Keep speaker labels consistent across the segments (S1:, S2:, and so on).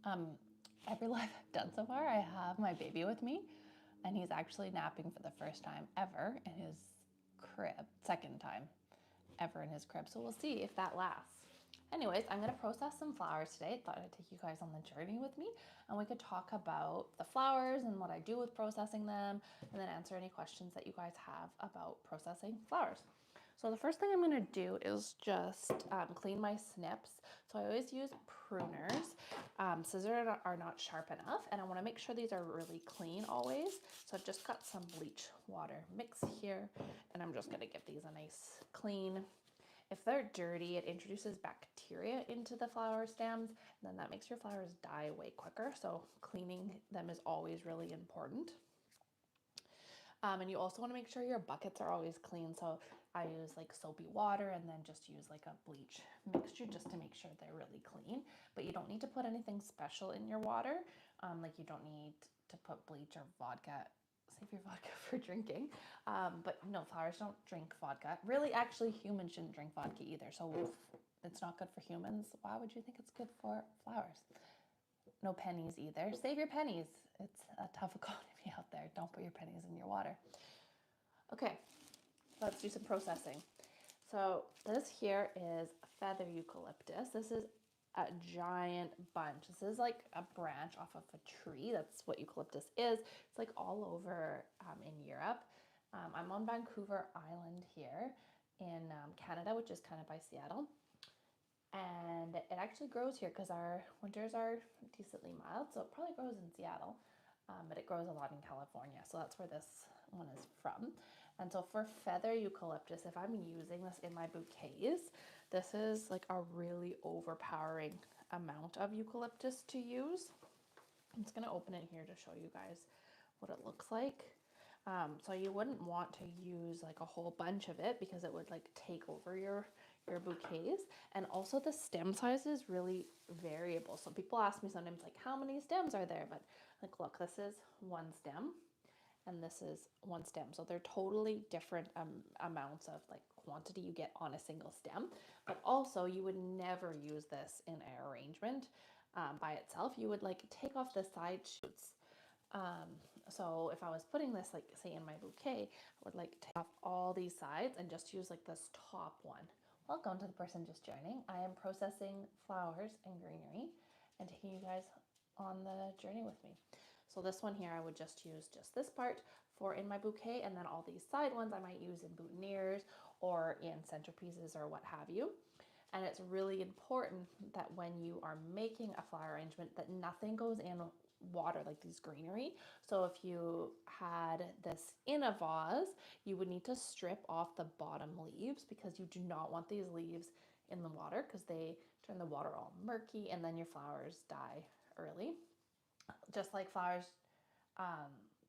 S1: Every live I've done so far, I have my baby with me, and he's actually napping for the first time ever in his crib, second time ever in his crib. So we'll see if that lasts. Anyways, I'm gonna process some flowers today. Thought I'd take you guys on the journey with me, and we could talk about the flowers and what I do with processing them, and then answer any questions that you guys have about processing flowers. So the first thing I'm going to do is just clean my snips. So I always use pruners. Scissors are not sharp enough, and I want to make sure these are really clean always. So I've just got some bleach water mix here, and I'm just going to give these a nice clean. If they're dirty, it introduces bacteria into the flower stems, and then that makes your flowers die way quicker. So cleaning them is always really important. And you also want to make sure your buckets are always clean. So I use like soapy water and then just use like a bleach mixture just to make sure they're really clean. But you don't need to put anything special in your water. Like you don't need to put bleach or vodka. Save your vodka for drinking. But no, flowers don't drink vodka. Really, actually, humans shouldn't drink vodka either. So if it's not good for humans, why would you think it's good for flowers? No pennies either. Save your pennies. It's a tough economy out there. Don't put your pennies in your water. Okay, let's do some processing. So this here is feather eucalyptus. This is a giant bunch. This is like a branch off of a tree. That's what eucalyptus is. It's like all over in Europe. I'm on Vancouver Island here in Canada, which is kind of by Seattle. And it actually grows here because our winters are decently mild, so it probably grows in Seattle, but it grows a lot in California, so that's where this one is from. And so for feather eucalyptus, if I'm using this in my bouquets, this is like a really overpowering amount of eucalyptus to use. I'm just going to open it here to show you guys what it looks like. So you wouldn't want to use like a whole bunch of it because it would like take over your bouquets. And also the stem size is really variable. So people ask me sometimes like, how many stems are there? But like, look, this is one stem and this is one stem. So they're totally different amounts of like quantity you get on a single stem. But also you would never use this in an arrangement by itself. You would like take off the side shoots. So if I was putting this like say in my bouquet, I would like take off all these sides and just use like this top one. Welcome to the person just joining. I am processing flowers and greenery and taking you guys on the journey with me. So this one here, I would just use just this part for in my bouquet, and then all these side ones I might use in boutonnieres or in centerpieces or what have you. And it's really important that when you are making a flower arrangement that nothing goes in water like these greenery. So if you had this in a vase, you would need to strip off the bottom leaves because you do not want these leaves in the water because they turn the water all murky and then your flowers die early. Just like flowers,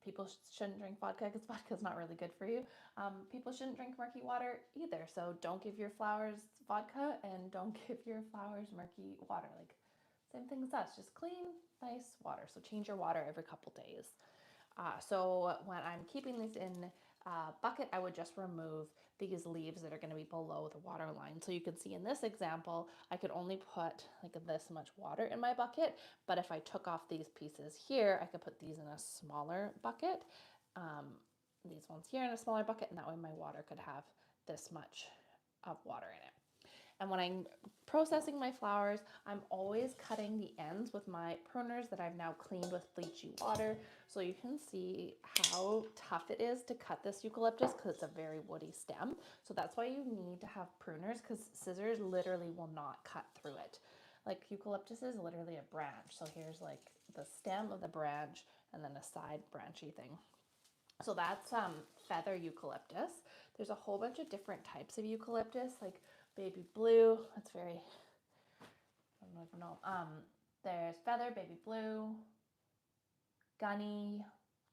S1: people shouldn't drink vodka because vodka is not really good for you. People shouldn't drink murky water either. So don't give your flowers vodka and don't give your flowers murky water. Like same thing as us, just clean, nice water. So change your water every couple days. So when I'm keeping these in a bucket, I would just remove these leaves that are going to be below the water line. So you can see in this example, I could only put like this much water in my bucket. But if I took off these pieces here, I could put these in a smaller bucket. These ones here in a smaller bucket, and that way my water could have this much of water in it. And when I'm processing my flowers, I'm always cutting the ends with my pruners that I've now cleaned with bleachy water. So you can see how tough it is to cut this eucalyptus because it's a very woody stem. So that's why you need to have pruners because scissors literally will not cut through it. Like eucalyptus is literally a branch. So here's like the stem of the branch and then a side branchy thing. So that's feather eucalyptus. There's a whole bunch of different types of eucalyptus, like baby blue. That's very, I don't even know. There's feather, baby blue, gunny,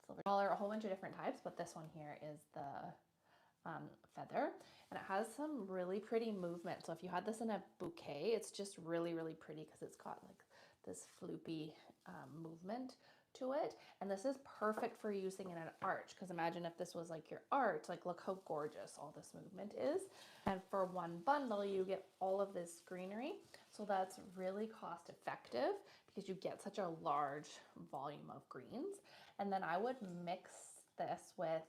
S1: silver color, a whole bunch of different types, but this one here is the feather, and it has some really pretty movement. So if you had this in a bouquet, it's just really, really pretty because it's got like this floopy movement to it. And this is perfect for using in an arch because imagine if this was like your art, like look how gorgeous all this movement is. And for one bundle, you get all of this greenery. So that's really cost effective because you get such a large volume of greens. And then I would mix this with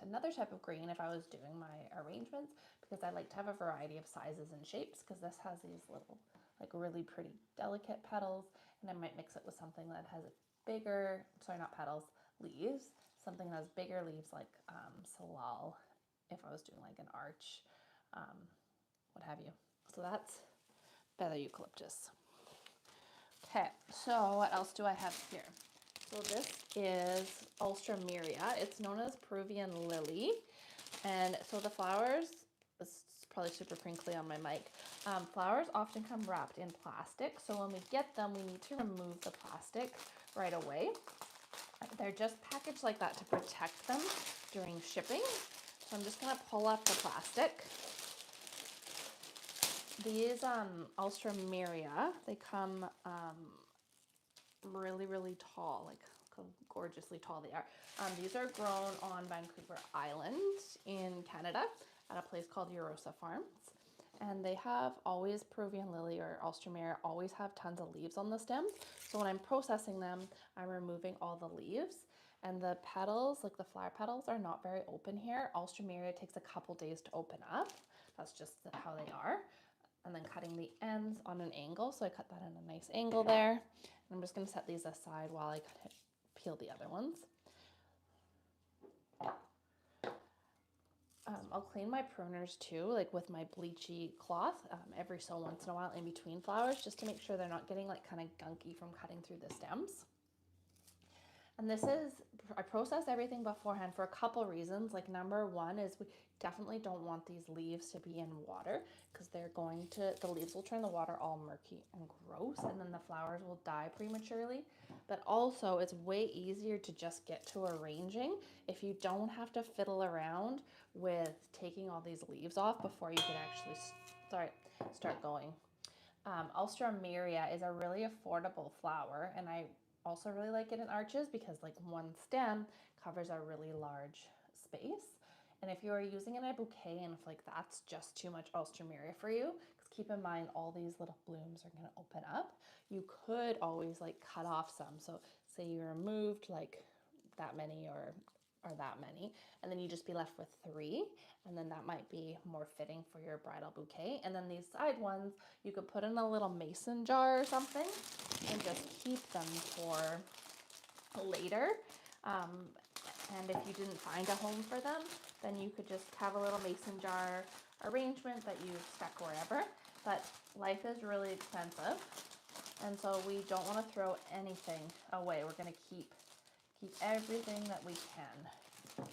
S1: another type of green if I was doing my arrangements, because I like to have a variety of sizes and shapes, because this has these little like really pretty delicate petals, and I might mix it with something that has bigger, sorry, not petals, leaves, something that has bigger leaves like salal if I was doing like an arch, what have you. So that's feather eucalyptus. Okay, so what else do I have here? So this is alstroemeria. It's known as Peruvian lily. And so the flowers, it's probably super crinkly on my mic. Flowers often come wrapped in plastic. So when we get them, we need to remove the plastic right away. They're just packaged like that to protect them during shipping. So I'm just gonna pull up the plastic. These alstroemeria, they come really, really tall, like how gorgeously tall they are. These are grown on Vancouver Island in Canada at a place called Eurosa Farms. And they have always, Peruvian lily or alstroemeria always have tons of leaves on the stems. So when I'm processing them, I'm removing all the leaves. And the petals, like the flower petals, are not very open here. Alstroemeria takes a couple days to open up. That's just how they are. And then cutting the ends on an angle. So I cut that in a nice angle there. And I'm just going to set these aside while I peel the other ones. I'll clean my pruners too, like with my bleachy cloth every so once in a while in between flowers, just to make sure they're not getting like kind of gunky from cutting through the stems. And this is, I process everything beforehand for a couple reasons. Like number one is we definitely don't want these leaves to be in water, because the leaves will turn the water all murky and gross, and then the flowers will die prematurely. But also it's way easier to just get to arranging if you don't have to fiddle around with taking all these leaves off before you can actually start going. Alstroemeria is a really affordable flower, and I also really like it in arches because like one stem covers a really large space. And if you are using it in a bouquet and if like that's just too much alstroemeria for you, because keep in mind all these little blooms are going to open up, you could always like cut off some. So say you removed like that many or that many, and then you just be left with 3, and then that might be more fitting for your bridal bouquet. And then these side ones you could put in a little mason jar or something and just keep them for later. And if you didn't find a home for them, then you could just have a little mason jar arrangement that you stuck wherever. But life is really expensive, and so we don't want to throw anything away. We're going to keep everything that we can.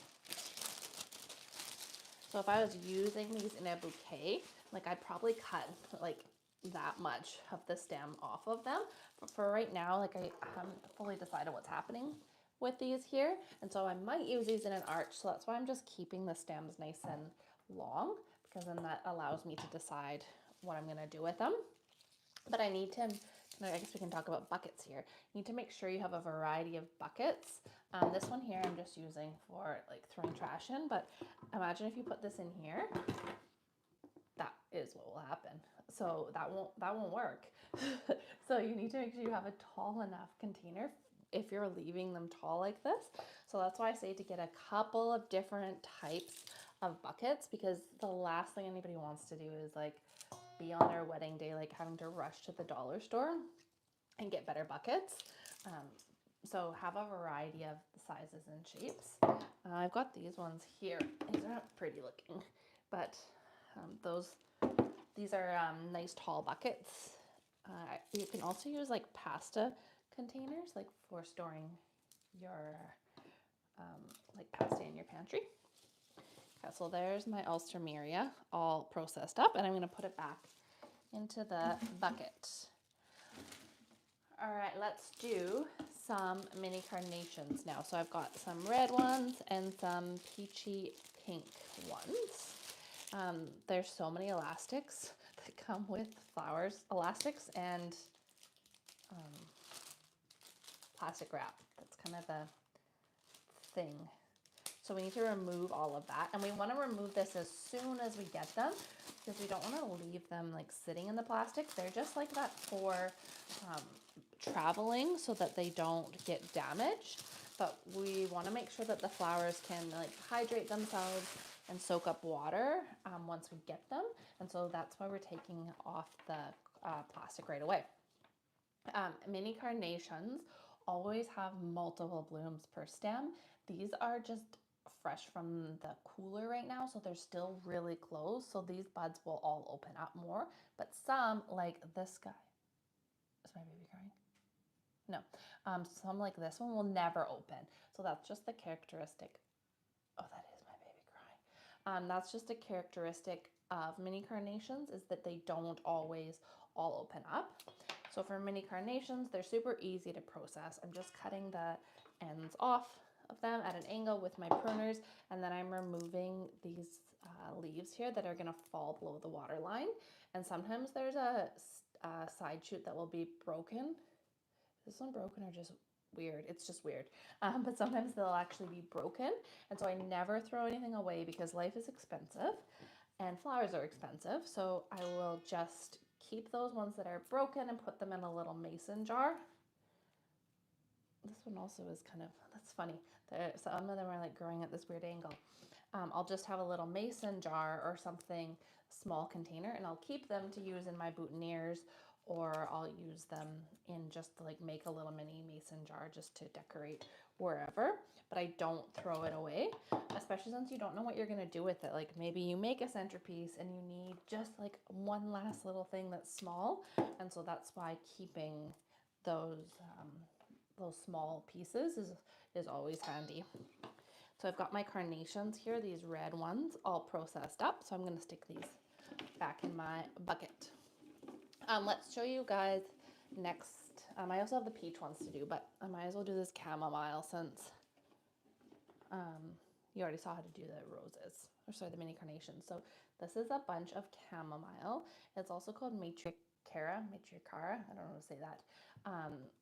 S1: So if I was using these in a bouquet, like I'd probably cut like that much of the stem off of them. But for right now, like I haven't fully decided what's happening with these here. And so I might use these in an arch. So that's why I'm just keeping the stems nice and long, because then that allows me to decide what I'm going to do with them. But I need to, I guess we can talk about buckets here. You need to make sure you have a variety of buckets. This one here I'm just using for like throwing trash in, but imagine if you put this in here, that is what will happen. So that won't work. So you need to make sure you have a tall enough container if you're leaving them tall like this. So that's why I say to get a couple of different types of buckets, because the last thing anybody wants to do is like be on their wedding day like having to rush to the dollar store and get better buckets. So have a variety of sizes and shapes. I've got these ones here. These are not pretty looking, but these are nice tall buckets. You can also use like pasta containers, like for storing your like pasta in your pantry. Okay, so there's my alstroemeria all processed up, and I'm going to put it back into the bucket. All right, let's do some mini carnations now. So I've got some red ones and some peachy pink ones. There's so many elastics that come with flowers, elastics and plastic wrap. That's kind of the thing. So we need to remove all of that, and we want to remove this as soon as we get them, because we don't want to leave them like sitting in the plastic. They're just like that for traveling so that they don't get damaged. But we want to make sure that the flowers can like hydrate themselves and soak up water once we get them. And so that's why we're taking off the plastic right away. Mini carnations always have multiple blooms per stem. These are just fresh from the cooler right now, so they're still really close. So these buds will all open up more, but some like this guy. Is my baby crying? No. Some like this one will never open. So that's just the characteristic. Oh, that is my baby crying. That's just a characteristic of mini carnations, is that they don't always all open up. So for mini carnations, they're super easy to process. I'm just cutting the ends off of them at an angle with my pruners, and then I'm removing these leaves here that are going to fall below the water line. And sometimes there's a side shoot that will be broken. Is this one broken or just weird? It's just weird. But sometimes they'll actually be broken. And so I never throw anything away because life is expensive and flowers are expensive. So I will just keep those ones that are broken and put them in a little mason jar. This one also is kind of, that's funny. Some of them are like growing at this weird angle. I'll just have a little mason jar or something, small container, and I'll keep them to use in my boutonnieres, or I'll use them in just to like make a little mini mason jar just to decorate wherever, but I don't throw it away, especially since you don't know what you're going to do with it. Like maybe you make a centerpiece and you need just like one last little thing that's small. And so that's why keeping those small pieces is always handy. So I've got my carnations here, these red ones, all processed up. So I'm going to stick these back in my bucket. Let's show you guys next. I also have the peach ones to do, but I might as well do this chamomile since you already saw how to do the roses, or sorry, the mini carnations. So this is a bunch of chamomile. It's also called matricara, I don't know how to say that.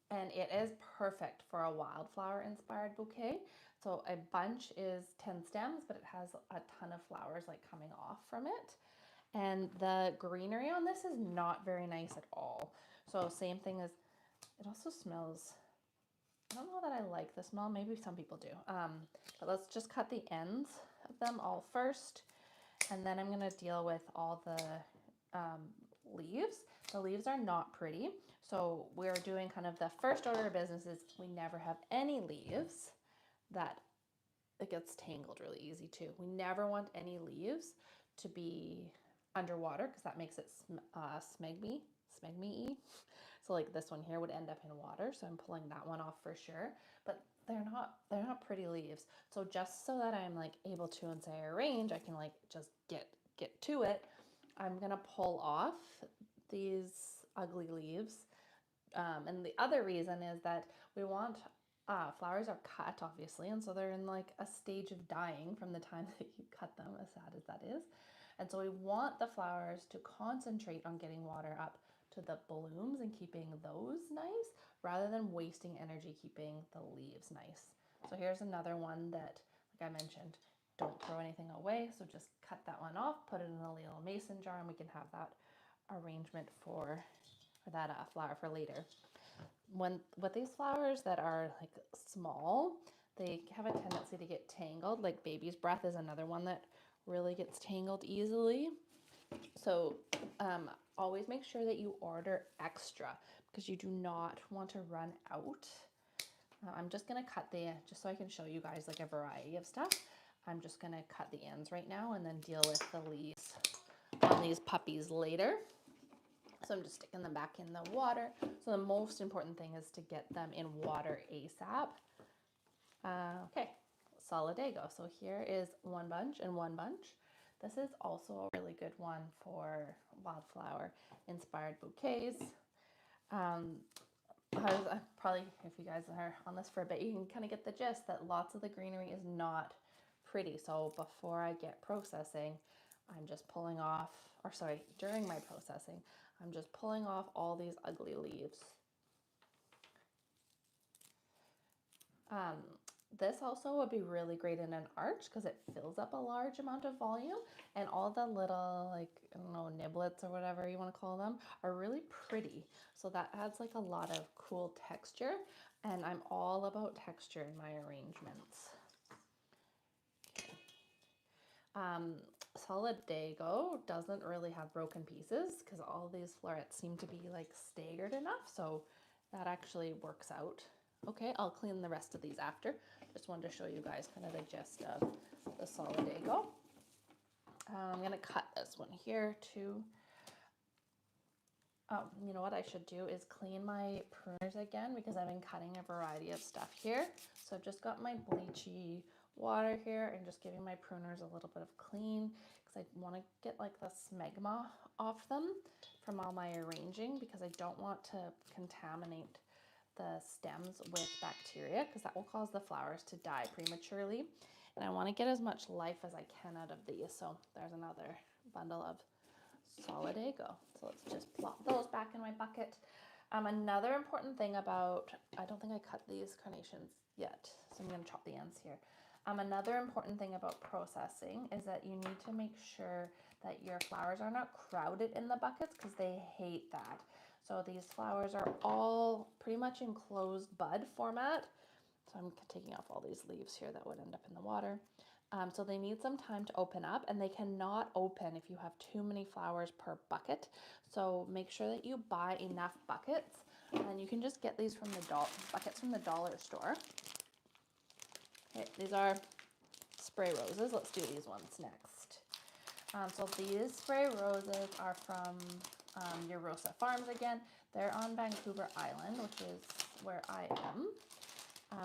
S1: And it is perfect for a wildflower inspired bouquet. So a bunch is 10 stems, but it has a ton of flowers like coming off from it. And the greenery on this is not very nice at all. So same thing as, it also smells, I don't know that I like the smell. Maybe some people do. But let's just cut the ends of them all first. And then I'm going to deal with all the leaves. The leaves are not pretty. So we're doing kind of the first order of business is we never have any leaves that it gets tangled really easy too. We never want any leaves to be underwater because that makes it smegmy-y. So like this one here would end up in water, so I'm pulling that one off for sure. But they're not pretty leaves. So just so that I'm like able to, once I arrange, I can like just get to it. I'm gonna pull off these ugly leaves. And the other reason is that we want flowers are cut, obviously, and so they're in like a stage of dying from the time that you cut them, as sad as that is. And so we want the flowers to concentrate on getting water up to the blooms and keeping those nice, rather than wasting energy keeping the leaves nice. So here's another one that, like I mentioned, don't throw anything away. So just cut that one off, put it in a little mason jar, and we can have that arrangement for that flower for later. With these flowers that are like small, they have a tendency to get tangled. Like baby's breath is another one that really gets tangled easily. So always make sure that you order extra because you do not want to run out. I'm just going to cut just so I can show you guys like a variety of stuff. I'm just going to cut the ends right now and then deal with the leaves on these puppies later. So I'm just sticking them back in the water. So the most important thing is to get them in water ASAP. Okay, Solidago. So here is one bunch and one bunch. This is also a really good one for wildflower inspired bouquets. Probably, if you guys are on this for a bit, you can kind of get the gist that lots of the greenery is not pretty. So before I get processing, I'm just pulling off, or sorry, during my processing, I'm just pulling off all these ugly leaves. This also would be really great in an arch because it fills up a large amount of volume, and all the little, like, I don't know, niblets or whatever you want to call them are really pretty. So that adds like a lot of cool texture, and I'm all about texture in my arrangements. Solidago doesn't really have broken pieces because all these florets seem to be like staggered enough, so that actually works out. Okay, I'll clean the rest of these after. Just wanted to show you guys kind of the gist of the Solidago. I'm gonna cut this one here too. You know what I should do is clean my pruners again because I've been cutting a variety of stuff here. So I've just got my bleachy water here and just giving my pruners a little bit of clean because I want to get like the smegma off them from all my arranging, because I don't want to contaminate the stems with bacteria because that will cause the flowers to die prematurely. And I want to get as much life as I can out of these. So there's another bundle of Solidago. So let's just plop those back in my bucket. Another important thing about, I don't think I cut these carnations yet, so I'm going to chop the ends here. Another important thing about processing is that you need to make sure that your flowers are not crowded in the buckets because they hate that. So these flowers are all pretty much in closed bud format. So I'm taking off all these leaves here that would end up in the water. So they need some time to open up, and they cannot open if you have too many flowers per bucket. So make sure that you buy enough buckets, and you can just get these from the buckets from the dollar store. Okay, these are spray roses. Let's do these ones next. So these spray roses are from Eurosa Farms again. They're on Vancouver Island, which is where I am.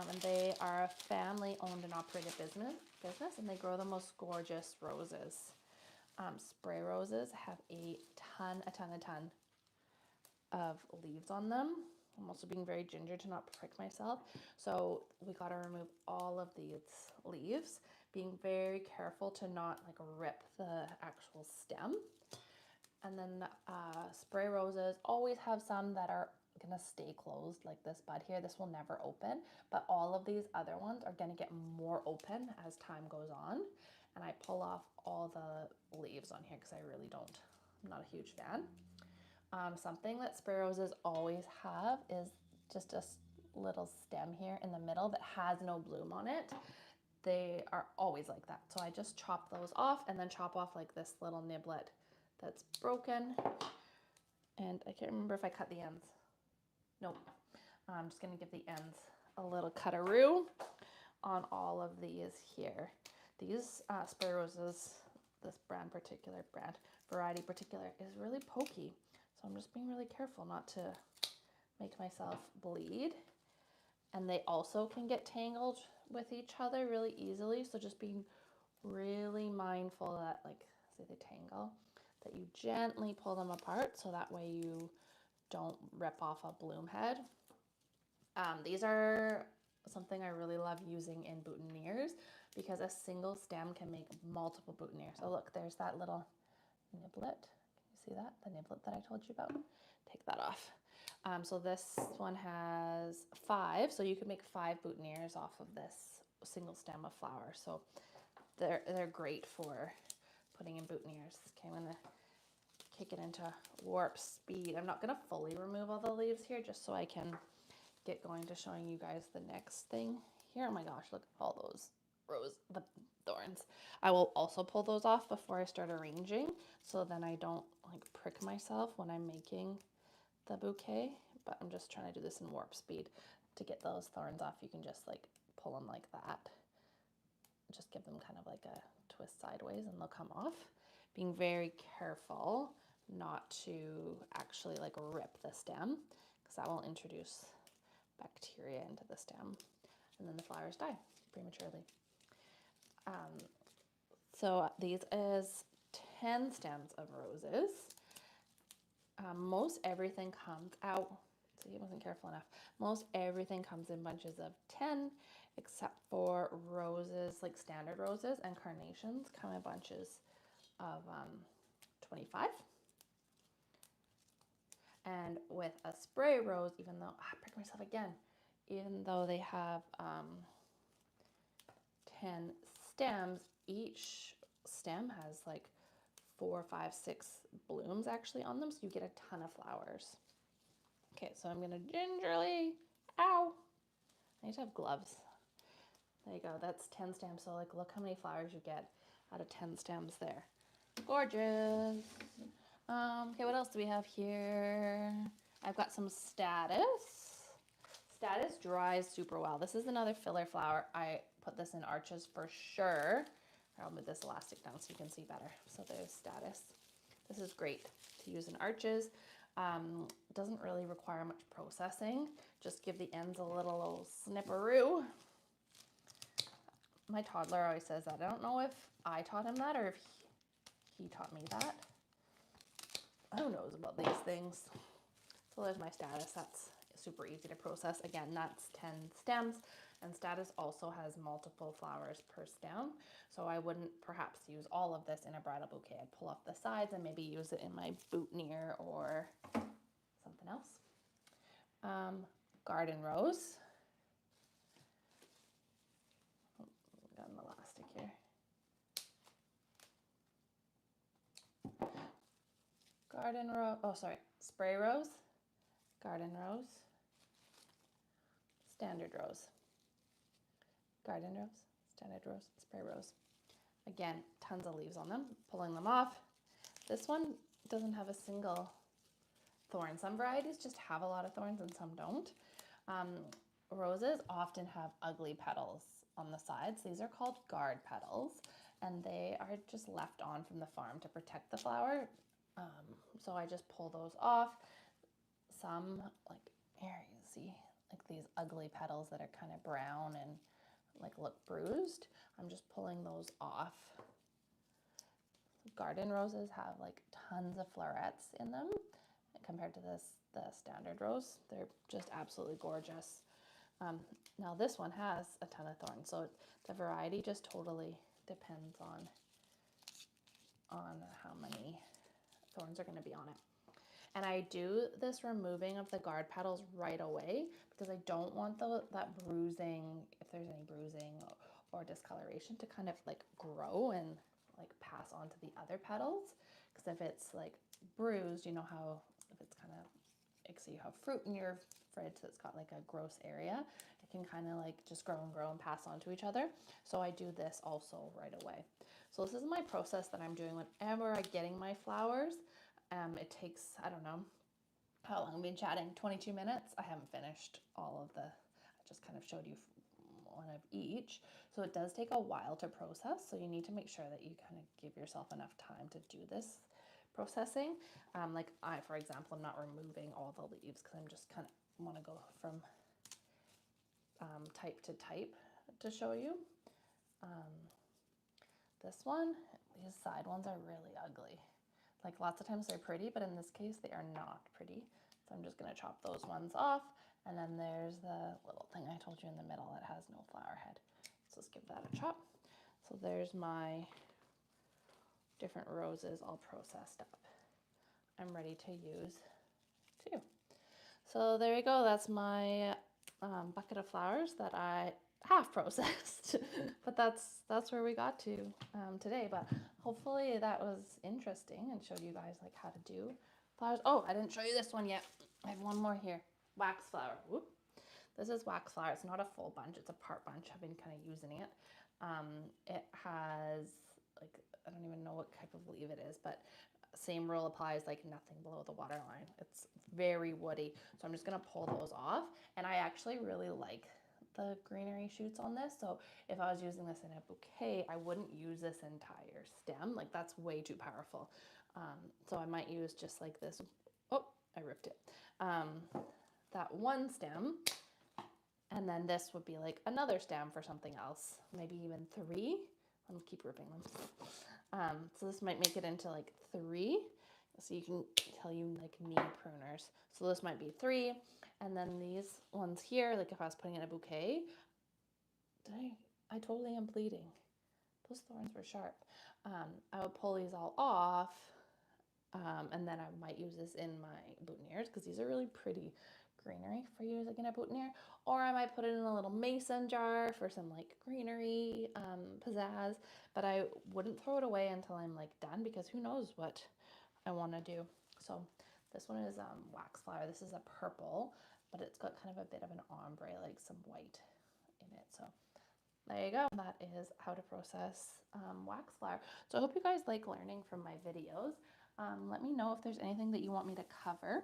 S1: And they are a family-owned and operated business, and they grow the most gorgeous roses. Spray roses have a ton of leaves on them. I'm also being very ginger to not prick myself. So we got to remove all of these leaves, being very careful to not like rip the actual stem. And then spray roses always have some that are gonna stay closed, like this bud here. This will never open, but all of these other ones are gonna get more open as time goes on. And I pull off all the leaves on here because I really don't, I'm not a huge fan. Something that spray roses always have is just a little stem here in the middle that has no bloom on it. They are always like that. So I just chop those off and then chop off like this little niblet that's broken. And I can't remember if I cut the ends. Nope. I'm just going to give the ends a little cutaroo on all of these here. These spray roses, this variety particular, is really pokey. So I'm just being really careful not to make myself bleed. And they also can get tangled with each other really easily. So just being really mindful that, like, say they tangle, that you gently pull them apart so that way you don't rip off a bloom head. These are something I really love using in boutonnieres because a single stem can make multiple boutonnieres. So look, there's that little niblet. Can you see that? The niblet that I told you about? Take that off. So this one has 5, so you can make 5 boutonnieres off of this single stem of flowers. So they're great for putting in boutonnieres. Okay, I'm gonna kick it into warp speed. I'm not gonna fully remove all the leaves here just so I can get going to showing you guys the next thing here. Oh my gosh, look at all those the thorns. I will also pull those off before I start arranging, so then I don't like prick myself when I'm making the bouquet. But I'm just trying to do this in warp speed. To get those thorns off, you can just like pull them like that. Just give them kind of like a twist sideways and they'll come off. Being very careful not to actually like rip the stem because that will introduce bacteria into the stem and then the flowers die prematurely. So these is 10 stems of roses. Most everything comes out, see, I wasn't careful enough. Most everything comes in bunches of 10 except for roses, like standard roses, and carnations come in bunches of 25. And with a spray rose, even though, I pricked myself again, even though they have 10 stems. Each stem has like 4, 5, 6 blooms actually on them, so you get a ton of flowers. Okay, so I'm gonna gingerly, ow, I need to have gloves. There you go, that's 10 stems. So like, look how many flowers you get out of 10 stems there. Gorgeous. Okay, what else do we have here? I've got some status. Status dries super well. This is another filler flower. I put this in arches for sure. I'll move this elastic down so you can see better. So there's status. This is great to use in arches. Doesn't really require much processing. Just give the ends a little snipperoo. My toddler always says that. I don't know if I taught him that or if he taught me that. Who knows about these things? So there's my status. That's super easy to process. Again, that's 10 stems, and status also has multiple flowers per stem. So I wouldn't perhaps use all of this in a bridal bouquet. I'd pull off the sides and maybe use it in my boutonniere or something else. Garden rose. Oh, got an elastic here. Garden rose, oh sorry, spray rose, garden rose, standard rose, garden rose, standard rose, spray rose. Again, tons of leaves on them, pulling them off. This one doesn't have a single thorn. Some varieties just have a lot of thorns and some don't. Roses often have ugly petals on the sides. These are called guard petals, and they are just left on from the farm to protect the flower. So I just pull those off. Some, like here you see, like these ugly petals that are kind of brown and like look bruised. I'm just pulling those off. Garden roses have like tons of florets in them compared to the standard rose. They're just absolutely gorgeous. Now this one has a ton of thorns, so the variety just totally depends on how many thorns are going to be on it. And I do this removing of the guard petals right away because I don't want that bruising, if there's any bruising or discoloration, to kind of like grow and like pass on to the other petals. Because if it's like bruised, you know how if it's kind of, like say you have fruit in your fridge that's got like a gross area, it can kind of like just grow and pass on to each other. So I do this also right away. So this is my process that I'm doing whenever I'm getting my flowers. It takes, I don't know how long I've been chatting, 22 minutes. I haven't finished all of I just kind of showed you one of each. So it does take a while to process. So you need to make sure that you kind of give yourself enough time to do this processing. Like for example, I'm not removing all the leaves because I'm just kind of want to go from type to type to show you. This one, these side ones are really ugly. Like lots of times they're pretty, but in this case they are not pretty. So I'm just gonna chop those ones off. And then there's the little thing I told you in the middle that has no flower head. So let's give that a chop. So there's my different roses all processed up. I'm ready to use too. So there you go, that's my bucket of flowers that I have processed. But that's where we got to today. But hopefully that was interesting and showed you guys like how to do flowers. Oh, I didn't show you this one yet. I have one more here. Wax flower. Whoop. This is wax flower. It's not a full bunch, it's a part bunch. I've been kind of using it. It has like, I don't even know what type of leaf it is, but same rule applies, like nothing below the water line. It's very woody. So I'm just gonna pull those off. And I actually really like the greenery shoots on this. So if I was using this in a bouquet, I wouldn't use this entire stem. Like that's way too powerful. So I might use just like this. Oh, I ripped it. That one stem. And then this would be like another stem for something else. Maybe even 3. I'm gonna keep ripping them. So this might make it into like 3. So you can tell you like knee pruners. So this might be 3. And then these ones here, like if I was putting in a bouquet, I totally am bleeding. Those thorns were sharp. I would pull these all off. And then I might use this in my boutonnieres because these are really pretty greenery for you to put in here, or I might put it in a little mason jar for some like greenery pizzazz, but I wouldn't throw it away until I'm like done, because who knows what I want to do. So this one is wax flower. This is a purple, but it's got kind of a bit of an ombre, like some white in it. So there you go. That is how to process wax flower. So I hope you guys like learning from my videos. Let me know if there's anything that you want me to cover.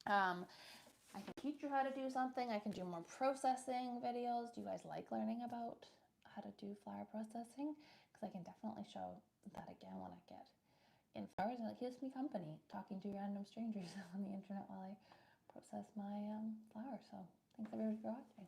S1: I can teach you how to do something. I can do more processing videos. Do you guys like learning about how to do flower processing? Because I can definitely show that again when I get in flowers, and it keeps me company talking to random strangers on the internet while I process my flowers. So thanks everybody for watching.